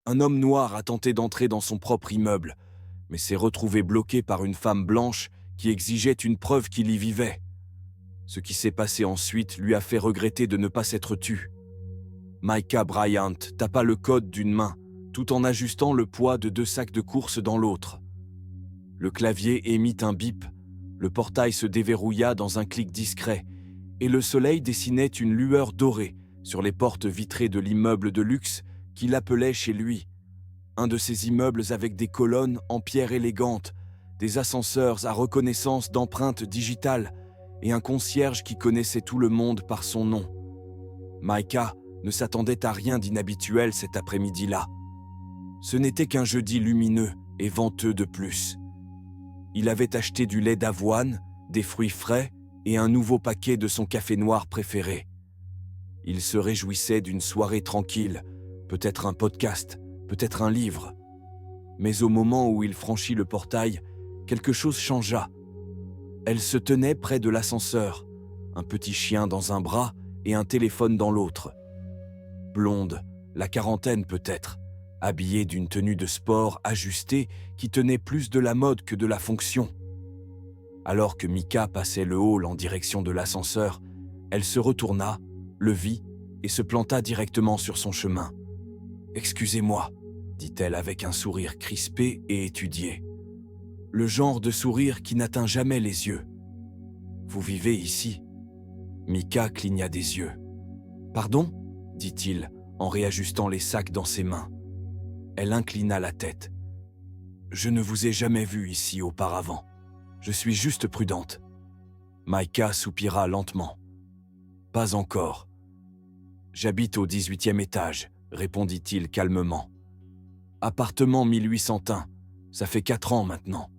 Un homme noir a tenté d'entrer dans son propre immeuble, mais s'est retrouvé bloqué par une femme blanche qui exigeait une preuve qu'il y vivait. Ce qui s'est passé ensuite lui a fait regretter de ne pas s'être tu. Micah Bryant tapa le code d'une main, tout en ajustant le poids de 2 sacs de course dans l'autre. Le clavier émit un bip, le portail se déverrouilla dans un clic discret, et le soleil dessinait une lueur dorée sur les portes vitrées de l'immeuble de luxe qu'il appelait chez lui. Un de ces immeubles avec des colonnes en pierre élégante, des ascenseurs à reconnaissance d'empreintes digitales et un concierge qui connaissait tout le monde par son nom. Micah ne s'attendait à rien d'inhabituel cet après-midi-là. Ce n'était qu'un jeudi lumineux et venteux de plus. Il avait acheté du lait d'avoine, des fruits frais et un nouveau paquet de son café noir préféré. Il se réjouissait d'une soirée tranquille, peut-être un podcast, peut-être un livre. Mais au moment où il franchit le portail, quelque chose changea. Elle se tenait près de l'ascenseur, un petit chien dans un bras et un téléphone dans l'autre. Blonde, la quarantaine peut-être, habillée d'une tenue de sport ajustée qui tenait plus de la mode que de la fonction. Alors que Micah passait le hall en direction de l'ascenseur, elle se retourna, le vit et se planta directement sur son chemin. « Excusez-moi », dit-elle avec un sourire crispé et étudié. Le genre de sourire qui n'atteint jamais les yeux. « Vous vivez ici ?» Micah cligna des yeux. « Pardon ?» dit-il en réajustant les sacs dans ses mains. Elle inclina la tête. « Je ne vous ai jamais vu ici auparavant. Je suis juste prudente. » Micah soupira lentement. « Pas encore. J'habite au 18e étage, répondit-il calmement. Appartement 1801, ça fait 4 ans maintenant. »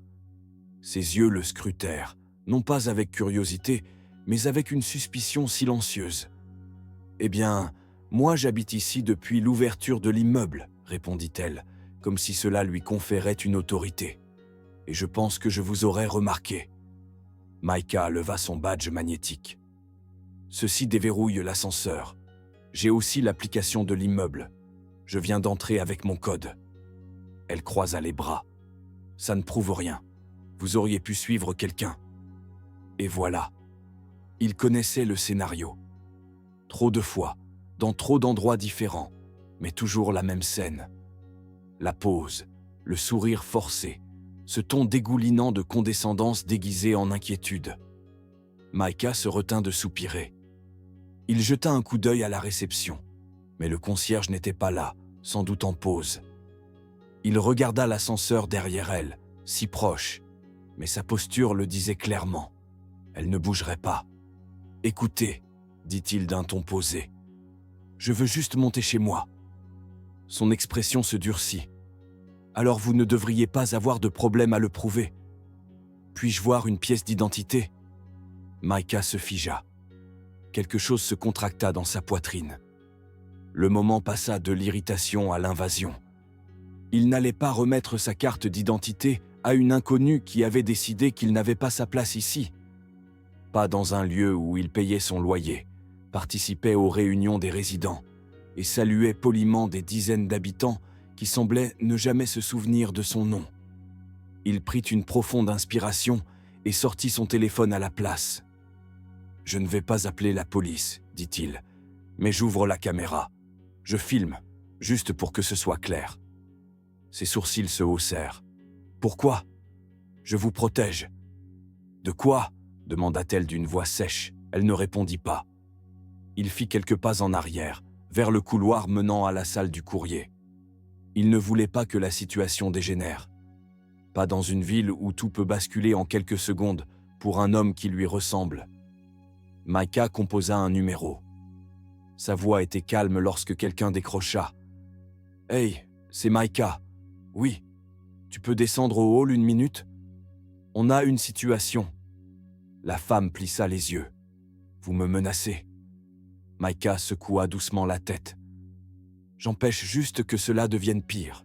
Ses yeux le scrutèrent, non pas avec curiosité, mais avec une suspicion silencieuse. « Eh bien, moi j'habite ici depuis l'ouverture de l'immeuble, » répondit-elle, comme si cela lui conférait une autorité. « Et je pense que je vous aurais remarqué. » Micah leva son badge magnétique. « Ceci déverrouille l'ascenseur. J'ai aussi l'application de l'immeuble. Je viens d'entrer avec mon code. » Elle croisa les bras. « Ça ne prouve rien. Vous auriez pu suivre quelqu'un. » Et voilà. Il connaissait le scénario. Trop de fois, dans trop d'endroits différents, mais toujours la même scène. La pause, le sourire forcé, ce ton dégoulinant de condescendance déguisé en inquiétude. Micah se retint de soupirer. Il jeta un coup d'œil à la réception, mais le concierge n'était pas là, sans doute en pause. Il regarda l'ascenseur derrière elle, si proche, mais sa posture le disait clairement. Elle ne bougerait pas. « Écoutez, » dit-il d'un ton posé. « Je veux juste monter chez moi. » Son expression se durcit. « Alors vous ne devriez pas avoir de problème à le prouver. Puis-je voir une pièce d'identité ?» Micah se figea. Quelque chose se contracta dans sa poitrine. Le moment passa de l'irritation à l'invasion. Il n'allait pas remettre sa carte d'identité à une inconnue qui avait décidé qu'il n'avait pas sa place ici. Pas dans un lieu où il payait son loyer, participait aux réunions des résidents et saluait poliment des dizaines d'habitants qui semblaient ne jamais se souvenir de son nom. Il prit une profonde inspiration et sortit son téléphone à la place. « Je ne vais pas appeler la police, » dit-il, « mais j'ouvre la caméra. Je filme, juste pour que ce soit clair. » Ses sourcils se haussèrent. « Pourquoi ? Je vous protège. »« De quoi ?» demanda-t-elle d'une voix sèche. Elle ne répondit pas. Il fit quelques pas en arrière, vers le couloir menant à la salle du courrier. Il ne voulait pas que la situation dégénère. Pas dans une ville où tout peut basculer en quelques secondes pour un homme qui lui ressemble. Micah composa un numéro. Sa voix était calme lorsque quelqu'un décrocha. « Hey, c'est Micah. Oui, tu peux descendre au hall 1 minute ? On a une situation. » La femme plissa les yeux. « Vous me menacez ?» Micah secoua doucement la tête. « J'empêche juste que cela devienne pire. »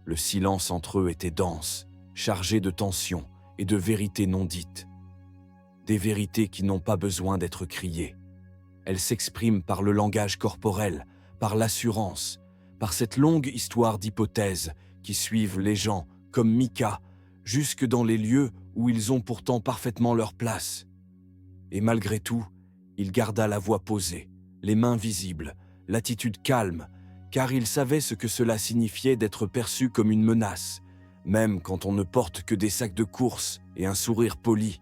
Le silence entre eux était dense, chargé de tension et de vérités non dites. Des vérités qui n'ont pas besoin d'être criées. Elles s'expriment par le langage corporel, par l'assurance, par cette longue histoire d'hypothèses qui suivent les gens, comme Micah, jusque dans les lieux où ils ont pourtant parfaitement leur place. Et malgré tout, il garda la voix posée, les mains visibles, l'attitude calme, car il savait ce que cela signifiait d'être perçu comme une menace, même quand on ne porte que des sacs de course et un sourire poli.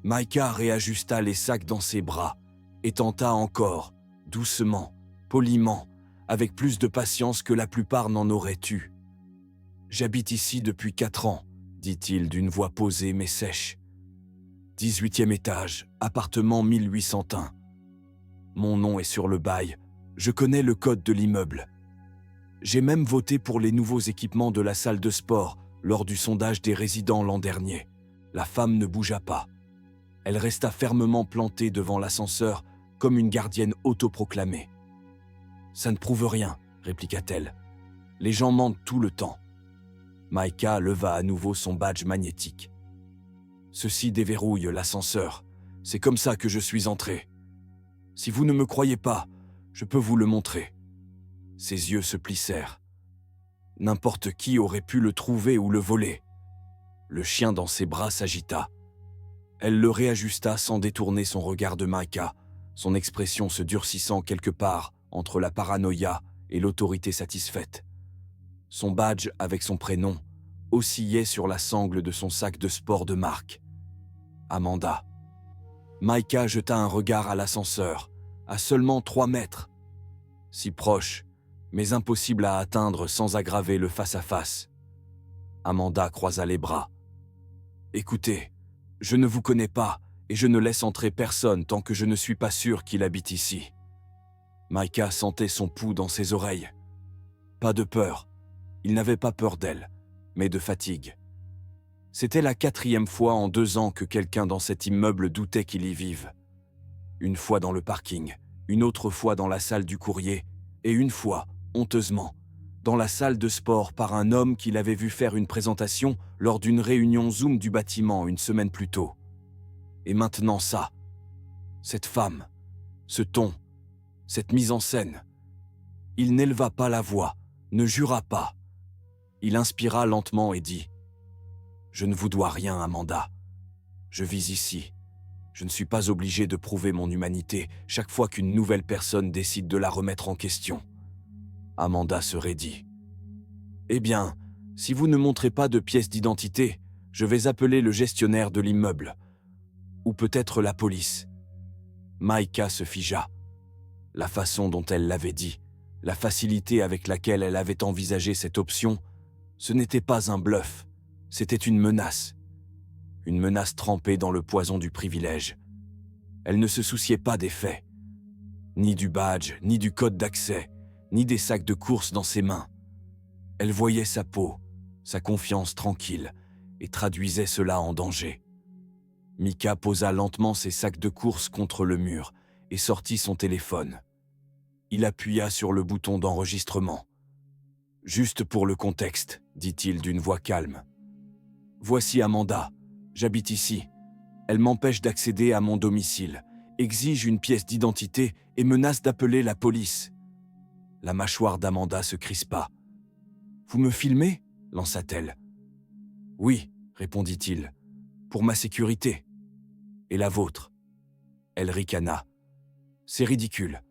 Micah réajusta les sacs dans ses bras et tenta encore, doucement, poliment, avec plus de patience que la plupart n'en auraient eu. « J'habite ici depuis 4 ans, dit-il d'une voix posée mais sèche. 18e étage, appartement 1801. Mon nom est sur le bail, je connais le code de l'immeuble. J'ai même voté pour les nouveaux équipements de la salle de sport lors du sondage des résidents l'an dernier. » La femme ne bougea pas. Elle resta fermement plantée devant l'ascenseur comme une gardienne autoproclamée. « Ça ne prouve rien, » répliqua-t-elle. « Les gens mentent tout le temps. » Micah leva à nouveau son badge magnétique. « Ceci déverrouille l'ascenseur. C'est comme ça que je suis entré. Si vous ne me croyez pas, je peux vous le montrer. » Ses yeux se plissèrent. N'importe qui aurait pu le trouver ou le voler. Le chien dans ses bras s'agita. Elle le réajusta sans détourner son regard de Micah, son expression se durcissant quelque part entre la paranoïa et l'autorité satisfaite. Son badge avec son prénom oscillait sur la sangle de son sac de sport de marque. Amanda. Micah jeta un regard à l'ascenseur, à seulement 3 mètres. Si proche, mais impossible à atteindre sans aggraver le face-à-face. Amanda croisa les bras. « Écoutez, je ne vous connais pas et je ne laisse entrer personne tant que je ne suis pas sûr qu'il habite ici. » Micah sentait son pouls dans ses oreilles. Pas de peur. Il n'avait pas peur d'elle, mais de fatigue. C'était la 4e fois en 2 ans que quelqu'un dans cet immeuble doutait qu'il y vive. Une fois dans le parking, une autre fois dans la salle du courrier, et une fois, honteusement, dans la salle de sport par un homme qu'il avait vu faire une présentation lors d'une réunion Zoom du bâtiment une semaine plus tôt. Et maintenant ça, cette femme, ce ton, cette mise en scène. Il n'éleva pas la voix, ne jura pas. Il inspira lentement et dit « Je ne vous dois rien, Amanda. Je vis ici. Je ne suis pas obligé de prouver mon humanité chaque fois qu'une nouvelle personne décide de la remettre en question. » Amanda se raidit. « Eh bien, si vous ne montrez pas de pièce d'identité, je vais appeler le gestionnaire de l'immeuble. Ou peut-être la police. » Micah se figea. La façon dont elle l'avait dit, la facilité avec laquelle elle avait envisagé cette option, ce n'était pas un bluff, c'était une menace. Une menace trempée dans le poison du privilège. Elle ne se souciait pas des faits. Ni du badge, ni du code d'accès, ni des sacs de course dans ses mains. Elle voyait sa peau, sa confiance tranquille, et traduisait cela en danger. Micah posa lentement ses sacs de course contre le mur et sortit son téléphone. Il appuya sur le bouton d'enregistrement. « Juste pour le contexte, dit-il d'une voix calme. Voici Amanda, j'habite ici. Elle m'empêche d'accéder à mon domicile, exige une pièce d'identité et menace d'appeler la police. » La mâchoire d'Amanda se crispa. « Vous me filmez ?» lança-t-elle. « Oui, répondit-il, pour ma sécurité. Et la vôtre. » Elle ricana. « C'est ridicule. »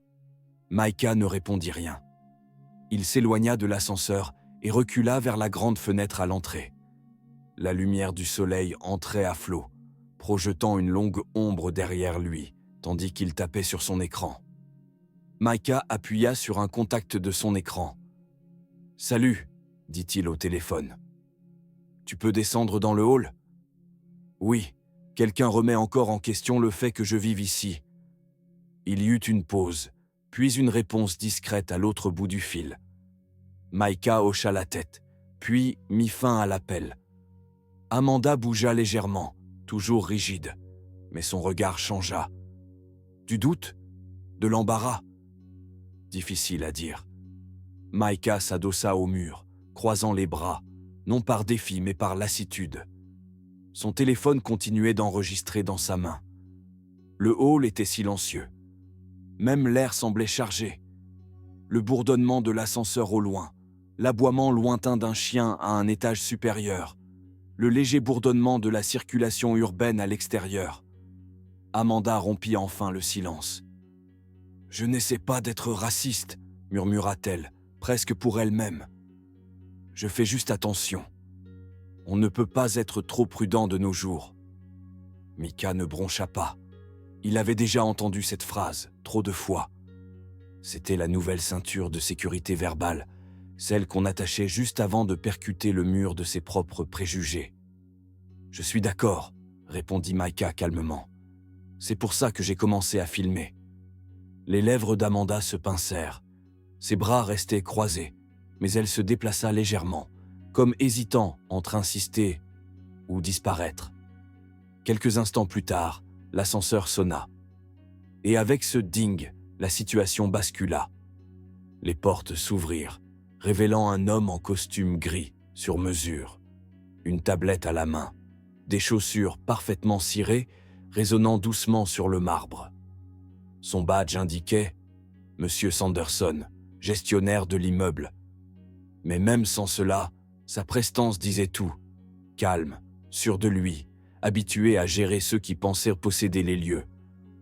Micah ne répondit rien. Il s'éloigna de l'ascenseur et recula vers la grande fenêtre à l'entrée. La lumière du soleil entrait à flots, projetant une longue ombre derrière lui, tandis qu'il tapait sur son écran. Micah appuya sur un contact de son écran. « Salut », dit-il au téléphone. « Tu peux descendre dans le hall ?»« Oui, quelqu'un remet encore en question le fait que je vive ici. » Il y eut une pause, puis une réponse discrète à l'autre bout du fil. Micah hocha la tête, puis mit fin à l'appel. Amanda bougea légèrement, toujours rigide, mais son regard changea. Du doute? De l'embarras? Difficile à dire. Micah s'adossa au mur, croisant les bras, non par défi mais par lassitude. Son téléphone continuait d'enregistrer dans sa main. Le hall était silencieux. Même l'air semblait chargé. le bourdonnement de l'ascenseur au loin, l'aboiement lointain d'un chien à un étage supérieur, le léger bourdonnement de la circulation urbaine à l'extérieur. Amanda rompit enfin le silence. « Je n'essaie pas d'être raciste, » murmura-t-elle, presque pour elle-même. « Je fais juste attention. On ne peut pas être trop prudent de nos jours. » Micah ne broncha pas. Il avait déjà entendu cette phrase, trop de fois. C'était la nouvelle ceinture de sécurité verbale, celle qu'on attachait juste avant de percuter le mur de ses propres préjugés. « Je suis d'accord, » répondit Micah calmement. « C'est pour ça que j'ai commencé à filmer. » Les lèvres d'Amanda se pincèrent. Ses bras restaient croisés, mais elle se déplaça légèrement, comme hésitant entre insister ou disparaître. Quelques instants plus tard, l'ascenseur sonna. Et avec ce ding, la situation bascula. Les portes s'ouvrirent, révélant un homme en costume gris, sur mesure. Une tablette à la main, des chaussures parfaitement cirées, résonnant doucement sur le marbre. Son badge indiquait « Monsieur Sanderson, gestionnaire de l'immeuble ». Mais même sans cela, sa prestance disait tout. Calme, sûr de lui, habitué à gérer ceux qui pensaient posséder les lieux,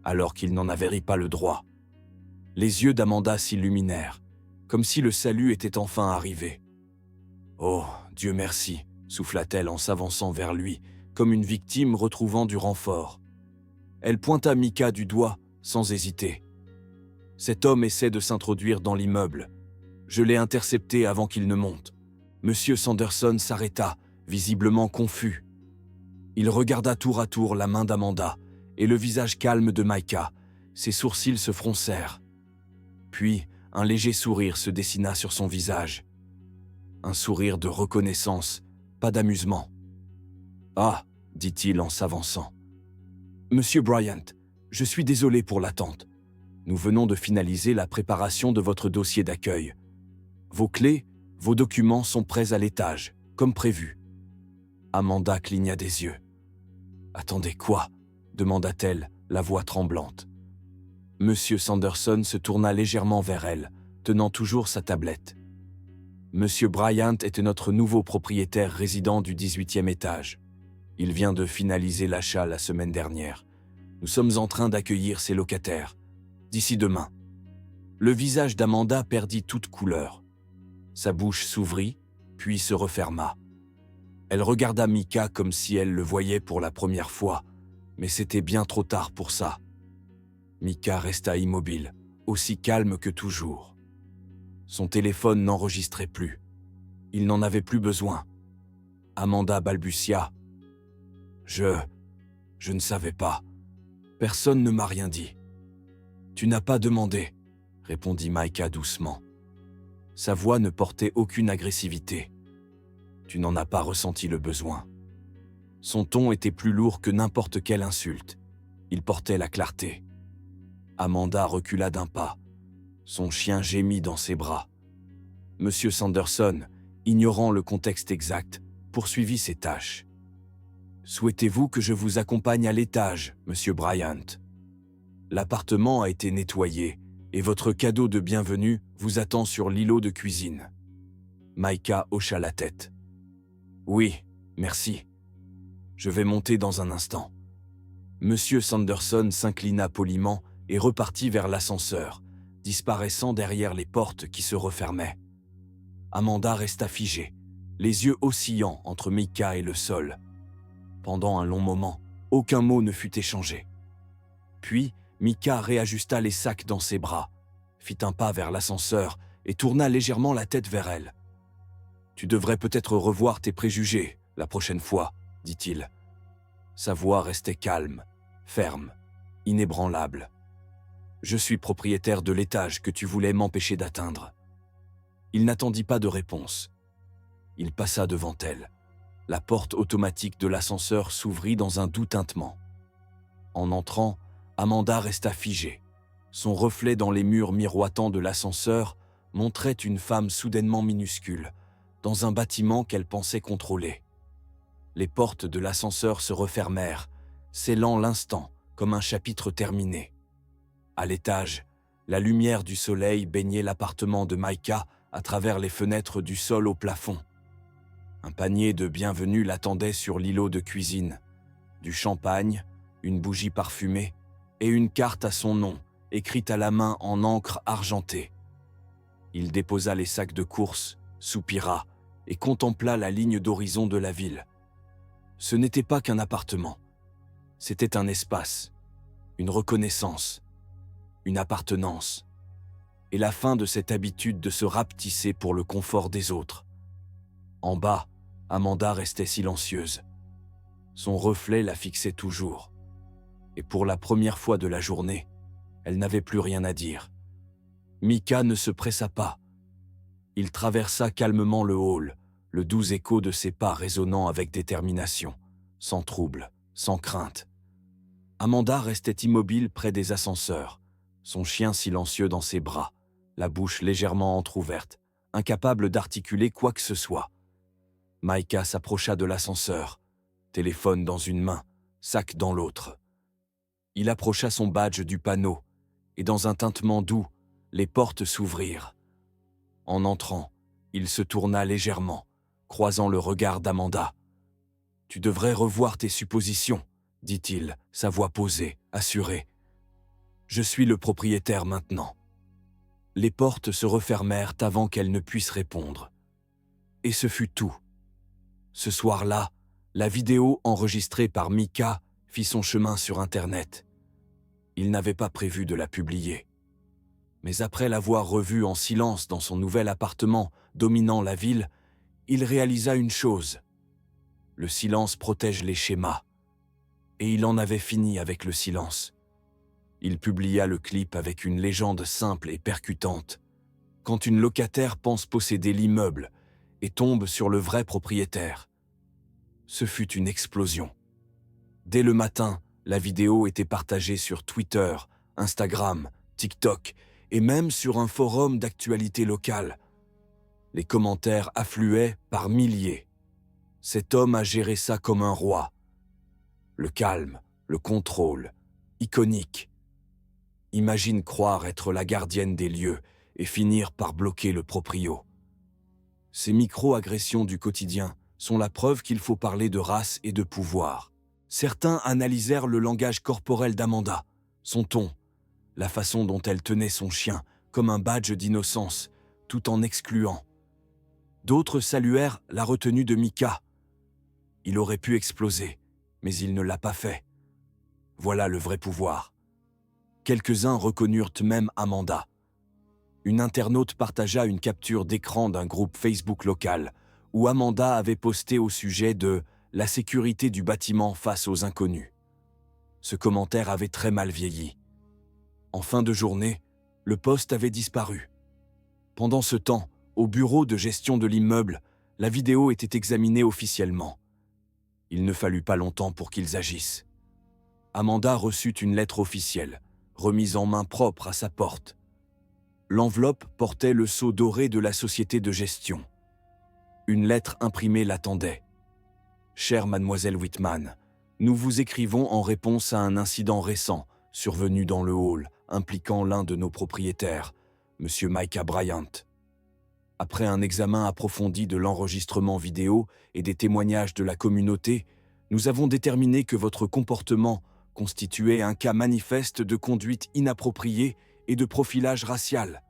alors qu'ils n'en avaient pas le droit. Les yeux d'Amanda s'illuminèrent, comme si le salut était enfin arrivé. « Oh, Dieu merci », souffla-t-elle en s'avançant vers lui, comme une victime retrouvant du renfort. Elle pointa Micah du doigt, sans hésiter. « Cet homme essaie de s'introduire dans l'immeuble. Je l'ai intercepté avant qu'il ne monte. » Monsieur Sanderson s'arrêta, visiblement confus. Il regarda tour à tour la main d'Amanda et le visage calme de Micah. Ses sourcils se froncèrent. Puis, un léger sourire se dessina sur son visage. Un sourire de reconnaissance, pas d'amusement. « Ah !» dit-il en s'avançant. « Monsieur Bryant, je suis désolé pour l'attente. Nous venons de finaliser la préparation de votre dossier d'accueil. Vos clés, vos documents sont prêts à l'étage, comme prévu. » Amanda cligna des yeux. « Attendez quoi ?» demanda-t-elle, la voix tremblante. Monsieur Sanderson se tourna légèrement vers elle, tenant toujours sa tablette. « Monsieur Bryant était notre nouveau propriétaire résident du 18e étage. Il vient de finaliser l'achat la semaine dernière. Nous sommes en train d'accueillir ses locataires. D'ici demain. » Le visage d'Amanda perdit toute couleur. Sa bouche s'ouvrit, puis se referma. Elle regarda Micah comme si elle le voyait pour la première fois, mais c'était bien trop tard pour ça. Micah resta immobile, aussi calme que toujours. Son téléphone n'enregistrait plus. Il n'en avait plus besoin. Amanda balbutia. « Je ne savais pas. Personne ne m'a rien dit. »« Tu n'as pas demandé, » répondit Micah doucement. Sa voix ne portait aucune agressivité. « Tu n'en as pas ressenti le besoin. » Son ton était plus lourd que n'importe quelle insulte. Il portait la clarté. Amanda recula d'un pas. Son chien gémit dans ses bras. Monsieur Sanderson, ignorant le contexte exact, poursuivit ses tâches. « Souhaitez-vous que je vous accompagne à l'étage, Monsieur Bryant ? L'appartement a été nettoyé et votre cadeau de bienvenue vous attend sur l'îlot de cuisine. » Micah hocha la tête. « Oui, merci. Je vais monter dans un instant. » Monsieur Sanderson s'inclina poliment et repartit vers l'ascenseur, disparaissant derrière les portes qui se refermaient. Amanda resta figée, les yeux oscillant entre Micah et le sol. Pendant un long moment, aucun mot ne fut échangé. Puis, Micah réajusta les sacs dans ses bras, fit un pas vers l'ascenseur et tourna légèrement la tête vers elle. « Tu devrais peut-être revoir tes préjugés la prochaine fois, » dit-il. Sa voix restait calme, ferme, inébranlable. « Je suis propriétaire de l'étage que tu voulais m'empêcher d'atteindre. » Il n'attendit pas de réponse. Il passa devant elle. La porte automatique de l'ascenseur s'ouvrit dans un doux tintement. En entrant, Amanda resta figée. Son reflet dans les murs miroitants de l'ascenseur montrait une femme soudainement minuscule, dans un bâtiment qu'elle pensait contrôler. Les portes de l'ascenseur se refermèrent, scellant l'instant comme un chapitre terminé. À l'étage, La lumière du soleil baignait l'appartement de Maïka à travers les fenêtres du sol au plafond. Un panier de bienvenue l'attendait sur l'îlot de cuisine. Du champagne, une bougie parfumée et une carte à son nom, écrite à la main en encre argentée. Il déposa les sacs de courses, soupira et contempla la ligne d'horizon de la ville. Ce n'était pas qu'un appartement. C'était un espace, une reconnaissance, une appartenance, et la fin de cette habitude de se rapetisser pour le confort des autres. En bas, Amanda restait silencieuse. Son reflet la fixait toujours. Et pour la première fois de la journée, elle n'avait plus rien à dire. Mika ne se pressa pas. Il traversa calmement le hall, le doux écho de ses pas résonnant avec détermination, sans trouble, sans crainte. Amanda restait immobile près des ascenseurs, son chien silencieux dans ses bras, la bouche légèrement entr'ouverte, incapable d'articuler quoi que ce soit. Maïka s'approcha de l'ascenseur, téléphone dans une main, sac dans l'autre. Il approcha son badge du panneau, et dans un tintement doux, les portes s'ouvrirent. En entrant, il se tourna légèrement, croisant le regard d'Amanda. « Tu devrais revoir tes suppositions, » dit-il, sa voix posée, assurée. « Je suis le propriétaire maintenant. » Les portes se refermèrent avant qu'elle ne puisse répondre. Et ce fut tout. Ce soir-là, la vidéo enregistrée par Mika fit son chemin sur Internet. Il n'avait pas prévu de la publier. Mais après l'avoir revue en silence dans son nouvel appartement dominant la ville, il réalisa une chose. Le silence protège les schémas. Et il en avait fini avec le silence. Il publia le clip avec une légende simple et percutante. Quand une locataire pense posséder l'immeuble et tombe sur le vrai propriétaire. Ce fut une explosion. Dès le matin, la vidéo était partagée sur Twitter, Instagram, TikTok et même sur un forum d'actualité locale. Les commentaires affluaient par milliers. Cet homme a géré ça comme un roi. Le calme, le contrôle, iconique. Imagine croire être la gardienne des lieux et finir par bloquer le proprio. Ces micro-agressions du quotidien sont la preuve qu'il faut parler de race et de pouvoir. Certains analysèrent le langage corporel d'Amanda, son ton, la façon dont elle tenait son chien comme un badge d'innocence, tout en excluant. D'autres saluèrent la retenue de Mika. Il aurait pu exploser, mais il ne l'a pas fait. Voilà le vrai pouvoir. Quelques-uns reconnurent même Amanda. Une internaute partagea une capture d'écran d'un groupe Facebook local où Amanda avait posté au sujet de « la sécurité du bâtiment face aux inconnus ». Ce commentaire avait très mal vieilli. En fin de journée, le post avait disparu. Pendant ce temps, au bureau de gestion de l'immeuble, la vidéo était examinée officiellement. Il ne fallut pas longtemps pour qu'ils agissent. Amanda reçut une lettre officielle, remise en main propre à sa porte. L'enveloppe portait le sceau doré de la société de gestion. Une lettre imprimée l'attendait. « Chère mademoiselle Whitman, nous vous écrivons en réponse à un incident récent survenu dans le hall impliquant l'un de nos propriétaires, M. Micah Bryant. Après un examen approfondi de l'enregistrement vidéo et des témoignages de la communauté, nous avons déterminé que votre comportement constituait un cas manifeste de conduite inappropriée et de profilage racial.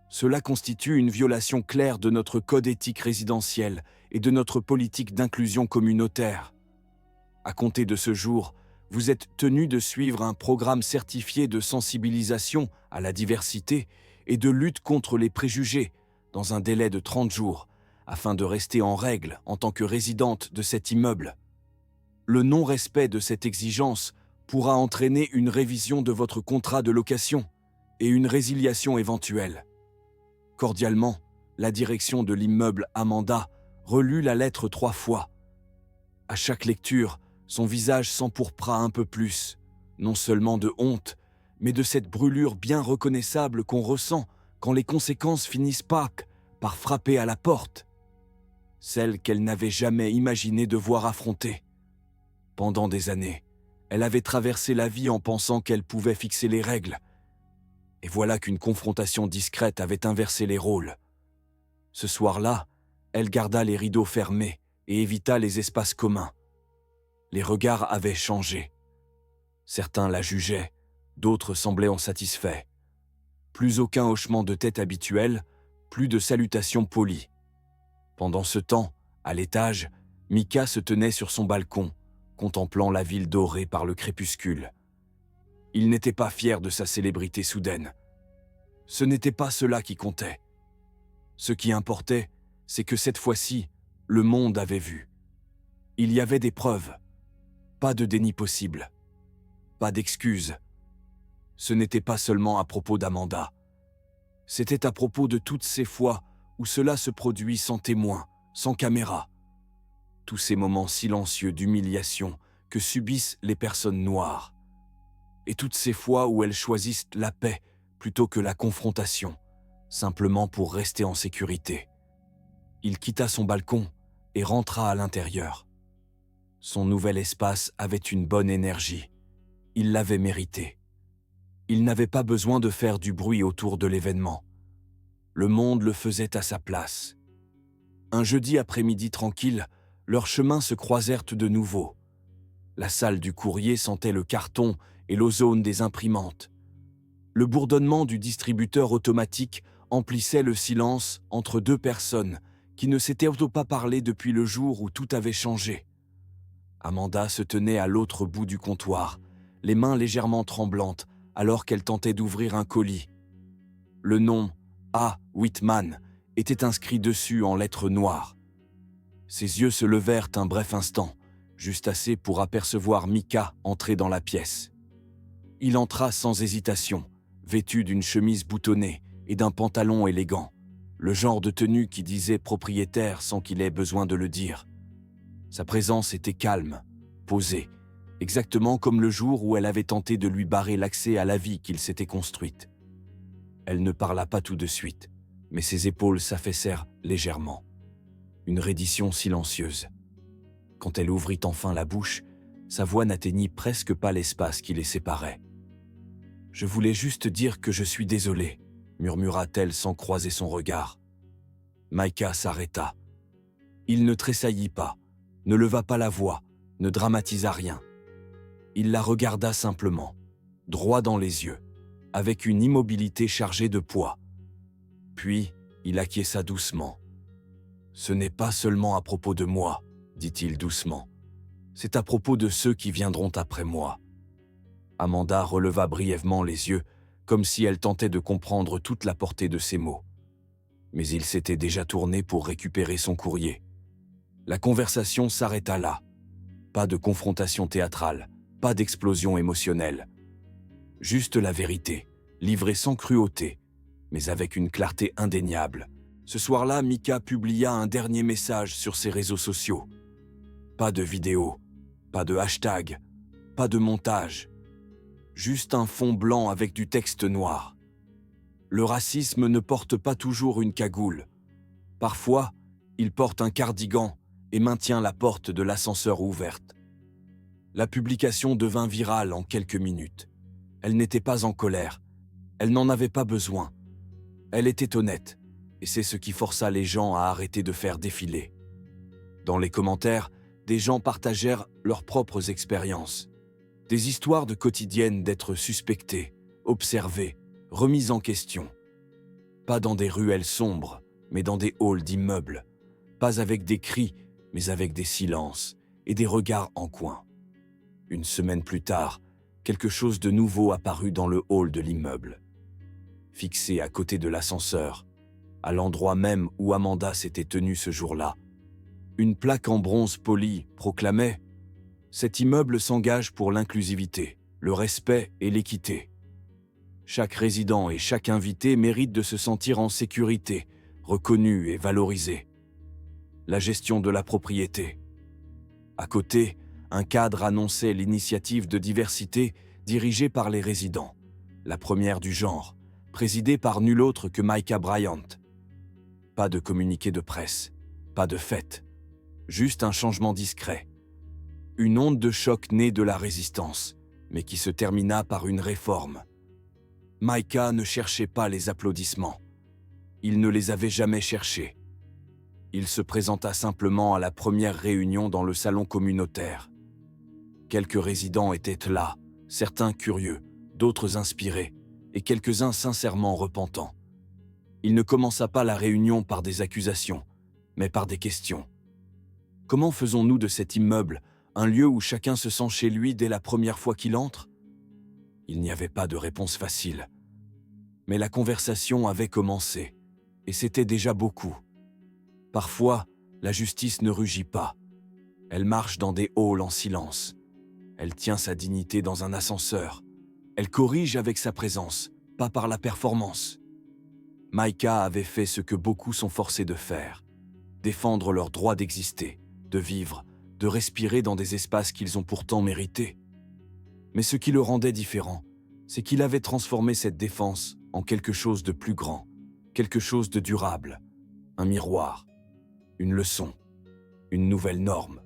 Cela constitue une violation claire de notre code éthique résidentiel et de notre politique d'inclusion communautaire. À compter de ce jour, vous êtes tenu de suivre un programme certifié de sensibilisation à la diversité et de lutte contre les préjugés dans un délai de 30 jours, afin de rester en règle en tant que résidente de cet immeuble. Le non-respect de cette exigence pourra entraîner une révision de votre contrat de location et une résiliation éventuelle. Cordialement, la direction de l'immeuble Amanda relut la lettre 3 fois. À chaque lecture, son visage s'empourpra un peu plus, non seulement de honte, mais de cette brûlure bien reconnaissable qu'on ressent quand les conséquences finissent par frapper à la porte, celle qu'elle n'avait jamais imaginé devoir affronter. Pendant des années, elle avait traversé la vie en pensant qu'elle pouvait fixer les règles. Et voilà qu'une confrontation discrète avait inversé les rôles. Ce soir-là, elle garda les rideaux fermés et évita les espaces communs. Les regards avaient changé. Certains la jugeaient, d'autres semblaient en satisfaits. Plus aucun hochement de tête habituel, plus de salutations polies. Pendant ce temps, à l'étage, Mika se tenait sur son balcon, contemplant la ville dorée par le crépuscule. Il n'était pas fier de sa célébrité soudaine. Ce n'était pas cela qui comptait. Ce qui importait, c'est que cette fois-ci, le monde avait vu. Il y avait des preuves. Pas de déni possible. Pas d'excuses. Ce n'était pas seulement à propos d'Amanda. C'était à propos de toutes ces fois où cela se produit sans témoin, sans caméra. Tous ces moments silencieux d'humiliation que subissent les personnes noires. Et toutes ces fois où elles choisissent la paix plutôt que la confrontation, simplement pour rester en sécurité. Il quitta son balcon et rentra à l'intérieur. Son nouvel espace avait une bonne énergie. Il l'avait mérité. Il n'avait pas besoin de faire du bruit autour de l'événement. Le monde le faisait à sa place. Un jeudi après-midi tranquille, leurs chemins se croisèrent de nouveau. La salle du courrier sentait le carton et l'ozone des imprimantes. Le bourdonnement du distributeur automatique emplissait le silence entre deux personnes qui ne s'étaient pas parlé depuis le jour où tout avait changé. Amanda se tenait à l'autre bout du comptoir, les mains légèrement tremblantes, alors qu'elle tentait d'ouvrir un colis. Le nom A. Whitman était inscrit dessus en lettres noires. Ses yeux se levèrent un bref instant, juste assez pour apercevoir Mika entrer dans la pièce. Il entra sans hésitation, vêtu d'une chemise boutonnée et d'un pantalon élégant, le genre de tenue qui disait propriétaire sans qu'il ait besoin de le dire. Sa présence était calme, posée, exactement comme le jour où elle avait tenté de lui barrer l'accès à la vie qu'il s'était construite. Elle ne parla pas tout de suite, mais ses épaules s'affaissèrent légèrement. Une reddition silencieuse. Quand elle ouvrit enfin la bouche, sa voix n'atteignit presque pas l'espace qui les séparait. « Je voulais juste dire que je suis désolée », murmura-t-elle sans croiser son regard. Micah s'arrêta. Il ne tressaillit pas, ne leva pas la voix, ne dramatisa rien. Il la regarda simplement, droit dans les yeux, avec une immobilité chargée de poids. Puis, il acquiesça doucement. « Ce n'est pas seulement à propos de moi, » dit-il doucement. « C'est à propos de ceux qui viendront après moi. » Amanda releva brièvement les yeux, comme si elle tentait de comprendre toute la portée de ses mots. Mais il s'était déjà tourné pour récupérer son courrier. La conversation s'arrêta là. Pas de confrontation théâtrale, pas d'explosion émotionnelle. Juste la vérité, livrée sans cruauté, mais avec une clarté indéniable. Ce soir-là, Mika publia un dernier message sur ses réseaux sociaux. Pas de vidéo, pas de hashtag, pas de montage. Juste un fond blanc avec du texte noir. Le racisme ne porte pas toujours une cagoule. Parfois, il porte un cardigan et maintient la porte de l'ascenseur ouverte. La publication devint virale en quelques minutes. Elle n'était pas en colère. Elle n'en avait pas besoin. Elle était honnête, et c'est ce qui força les gens à arrêter de faire défiler. Dans les commentaires, des gens partagèrent leurs propres expériences. Des histoires de quotidiennes d'être suspectés, observés, remis en question. Pas dans des ruelles sombres, mais dans des halls d'immeubles. Pas avec des cris, mais avec des silences et des regards en coin. Une semaine plus tard, quelque chose de nouveau apparut dans le hall de l'immeuble. Fixé à côté de l'ascenseur, à l'endroit même où Amanda s'était tenue ce jour-là, une plaque en bronze poli proclamait « Cet immeuble s'engage pour l'inclusivité, le respect et l'équité. Chaque résident et chaque invité mérite de se sentir en sécurité, reconnu et valorisé. La gestion de la propriété. » À côté, un cadre annonçait l'initiative de diversité dirigée par les résidents, la première du genre, présidée par nul autre que Micah Bryant. Pas de communiqué de presse, pas de fête, juste un changement discret. Une onde de choc née de la résistance, mais qui se termina par une réforme. Micah ne cherchait pas les applaudissements. Il ne les avait jamais cherchés. Il se présenta simplement à la première réunion dans le salon communautaire. Quelques résidents étaient là, certains curieux, d'autres inspirés, et quelques-uns sincèrement repentants. Il ne commença pas la réunion par des accusations, mais par des questions. Comment faisons-nous de cet immeuble un lieu où chacun se sent chez lui dès la première fois qu'il entre? Il n'y avait pas de réponse facile. Mais la conversation avait commencé, et c'était déjà beaucoup. Parfois, la justice ne rugit pas. Elle marche dans des halls en silence. Elle tient sa dignité dans un ascenseur. Elle corrige avec sa présence, pas par la performance. Micah avait fait ce que beaucoup sont forcés de faire. Défendre leur droit d'exister, de vivre, de respirer dans des espaces qu'ils ont pourtant mérités. Mais ce qui le rendait différent, c'est qu'il avait transformé cette défense en quelque chose de plus grand, quelque chose de durable, un miroir, une leçon, une nouvelle norme.